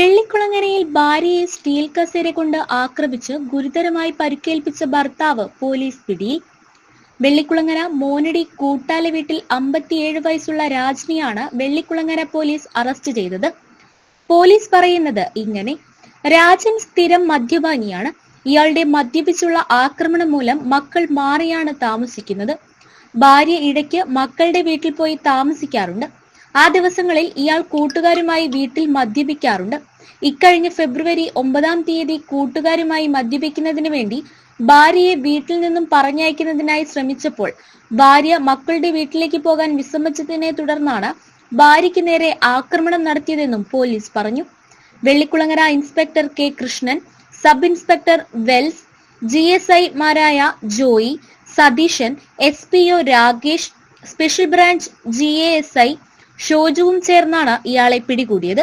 വെള്ളിക്കുളങ്ങരയിൽ ഭാര്യയെ സ്റ്റീൽ കസേര കൊണ്ട് ആക്രമിച്ച് ഗുരുതരമായി പരിക്കേൽപ്പിച്ച ഭർത്താവ് പോലീസ് പിടിയിൽ. വെള്ളിക്കുളങ്ങര മോനടി കൂട്ടാല വീട്ടിൽ 57 വയസ്സുള്ള രാജ്നിയാണ് വെള്ളിക്കുളങ്ങര പോലീസ് അറസ്റ്റ് ചെയ്തത്. പോലീസ് പറയുന്നത് ഇങ്ങനെ: രാജൻ സ്ഥിരം മദ്യപാനിയാണ്. ഇയാളുടെ മദ്യപിച്ചുള്ള ആക്രമണം മൂലം മക്കൾ മാറിയാണ് താമസിക്കുന്നത്. ഭാര്യ ഇടയ്ക്ക് മക്കളുടെ വീട്ടിൽ പോയി താമസിക്കാറുണ്ട്. ആ ദിവസങ്ങളിൽ ഇയാൾ കൂട്ടുകാരുമായി വീട്ടിൽ മദ്യപിക്കാറുണ്ട്. ഇക്കഴിഞ്ഞ ഫെബ്രുവരി 9-ാം തീയതി കൂട്ടുകാരുമായി മദ്യപിക്കുന്നതിന് വേണ്ടി ഭാര്യയെ വീട്ടിൽ നിന്നും പറഞ്ഞയക്കുന്നതിനായി ശ്രമിച്ചപ്പോൾ ഭാര്യ മക്കളുടെ വീട്ടിലേക്ക് പോകാൻ വിസമ്മതിച്ചതിനെ തുടർന്നാണ് ഭാര്യയ്ക്ക് നേരെ ആക്രമണം നടത്തിയതെന്നും പോലീസ് പറഞ്ഞു. Vellikulangara inspector K Krishnan, sub inspector Wells, GSI മാരായ Joy, Satheesan, SPO Rakesh, special branch GASI ഷോജുവും ചേർന്നാണ് ഇയാളെ പിടികൂടിയത്.